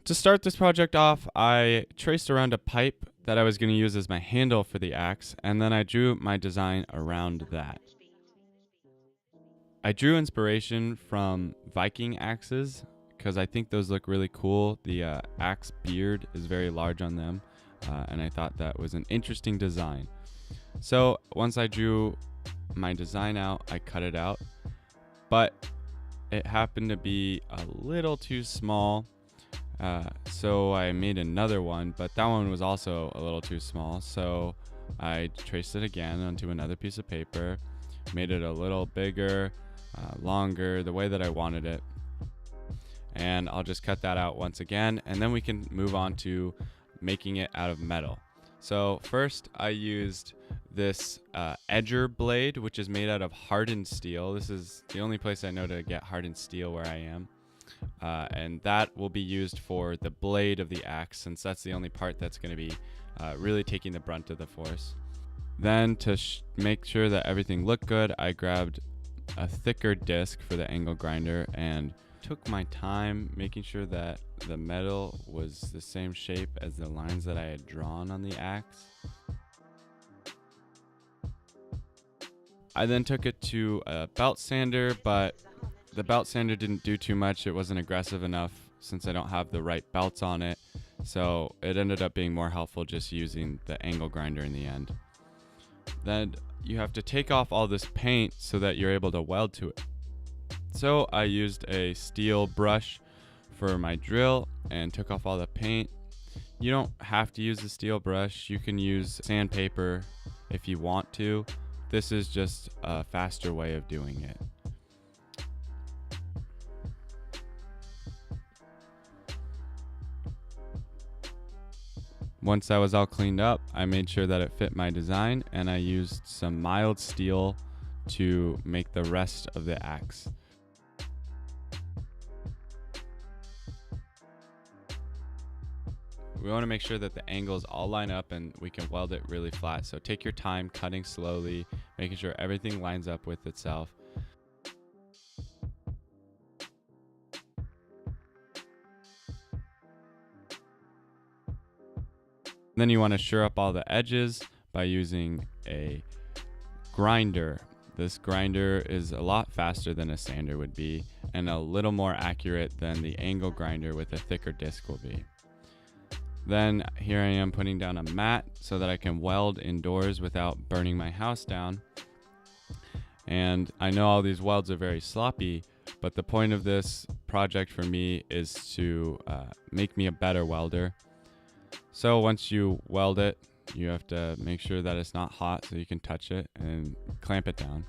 To start this project off, I traced around a pipe that I was going to use as my handle for the axe, and then I drew my design around that. I drew inspiration from Viking axes because I think those look really cool. The axe beard is very large on them, and I thought that was an interesting design. So once I drew my design out, I cut it out, but it happened to be a little too small. So I made another one, but that one was also a little too small. So I traced it again onto another piece of paper, made it a little bigger, longer, the way that I wanted it. And I'll just cut that out once again, and then we can move on to making it out of metal. So first I used this edger blade, which is made out of hardened steel. This is the only place I know to get hardened steel where I am. And that will be used for the blade of the axe, since that's the only part that's going to be really taking the brunt of the force. Then to make sure that everything looked good, I grabbed a thicker disc for the angle grinder and took my time making sure that the metal was the same shape as the lines that I had drawn on the axe. I then took it to a belt sander, but the belt sander didn't do too much. It wasn't aggressive enough since I don't have the right belts on it. So it ended up being more helpful just using the angle grinder in the end. Then you have to take off all this paint so that you're able to weld to it. So I used a steel brush for my drill and took off all the paint. You don't have to use a steel brush. You can use sandpaper if you want to. This is just a faster way of doing it. Once that was all cleaned up, I made sure that it fit my design, and I used some mild steel to make the rest of the axe. We want to make sure that the angles all line up and we can weld it really flat. So take your time cutting slowly, making sure everything lines up with itself. Then you want to sure up all the edges by using a grinder. This grinder is a lot faster than a sander would be and a little more accurate than the angle grinder with a thicker disc will be. Then here I am putting down a mat so that I can weld indoors without burning my house down. And I know all these welds are very sloppy, but the point of this project for me is to make me a better welder. So once you weld it, you have to make sure that it's not hot so you can touch it and clamp it down.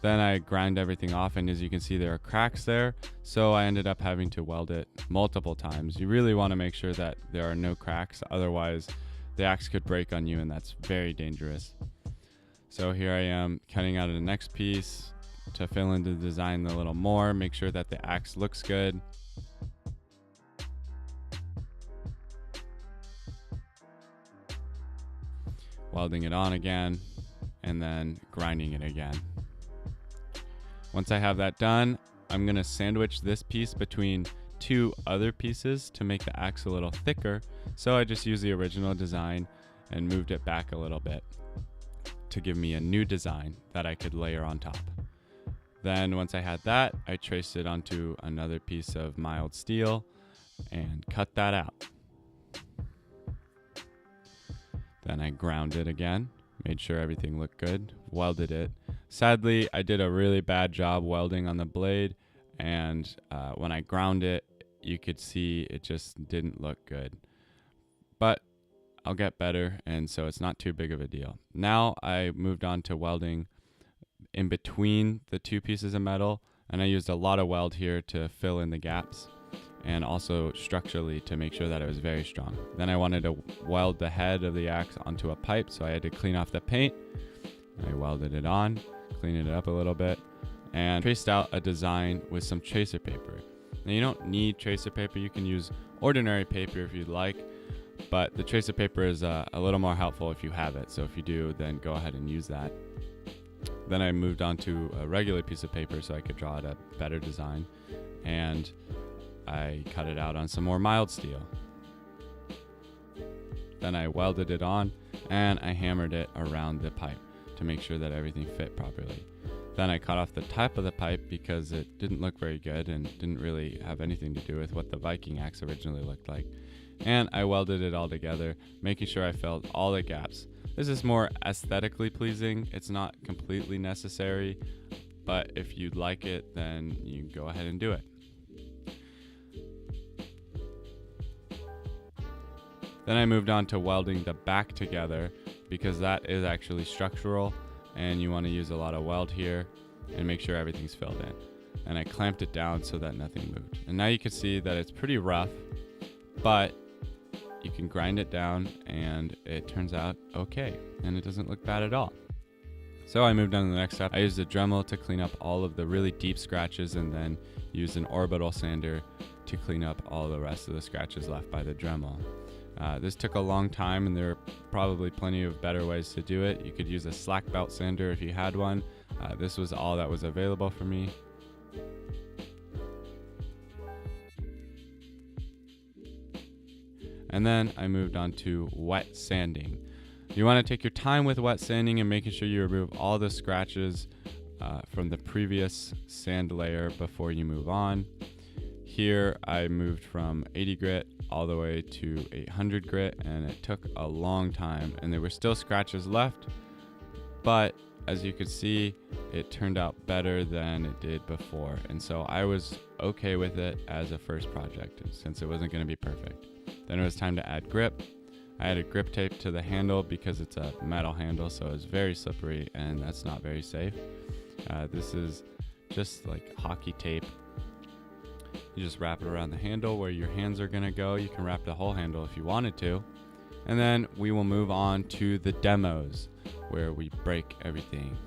Then I grind everything off, and as you can see, there are cracks there. So I ended up having to weld it multiple times. You really want to make sure that there are no cracks. Otherwise, the axe could break on you, and that's very dangerous. So here I am cutting out the next piece to fill in the design a little more, make sure that the axe looks good. Welding it on again, and then grinding it again. Once I have that done, I'm going to sandwich this piece between two other pieces to make the axe a little thicker. So I just used the original design and moved it back a little bit to give me a new design that I could layer on top. Then once I had that, I traced it onto another piece of mild steel and cut that out. Then I ground it again, made sure everything looked good, welded it. Sadly, I did a really bad job welding on the blade, and when I ground it, you could see it just didn't look good. But I'll get better, and so it's not too big of a deal. Now I moved on to welding in between the two pieces of metal, and I used a lot of weld here to fill in the gaps and also structurally to make sure that it was very strong. Then I wanted to weld the head of the axe onto a pipe, so I had to clean off the paint. I welded it on, cleaned it up a little bit, and traced out a design with some tracer paper. Now you don't need tracer paper, you can use ordinary paper if you'd like, but the tracer paper is a little more helpful if you have it. So if you do, then go ahead and use that. Then I moved on to a regular piece of paper so I could draw out a better design, and I cut it out on some more mild steel. Then I welded it on and I hammered it around the pipe to make sure that everything fit properly. Then I cut off the top of the pipe because it didn't look very good and didn't really have anything to do with what the Viking axe originally looked like. And I welded it all together, making sure I filled all the gaps. This is more aesthetically pleasing. It's not completely necessary, but if you like it, then you can go ahead and do it. Then I moved on to welding the back together because that is actually structural and you want to use a lot of weld here and make sure everything's filled in. And I clamped it down so that nothing moved. And now you can see that it's pretty rough, but you can grind it down and it turns out okay and it doesn't look bad at all. So I moved on to the next step. I used a Dremel to clean up all of the really deep scratches and then used an orbital sander to clean up all the rest of the scratches left by the Dremel. This took a long time and there are probably plenty of better ways to do it. You could use a slack belt sander if you had one. This was all that was available for me. And then I moved on to wet sanding. You want to take your time with wet sanding and making sure you remove all the scratches from the previous sand layer before you move on. Here I moved from 80 grit all the way to 800 grit and it took a long time and there were still scratches left, but as you could see it turned out better than it did before, and so I was okay with it as a first project since it wasn't going to be perfect. Then it was time to add grip. I added grip tape to the handle because it's a metal handle, so it's very slippery and that's not very safe. This is just like hockey tape. You just wrap it around the handle where your hands are gonna go. You can wrap the whole handle if you wanted to. And then we will move on to the demos where we break everything.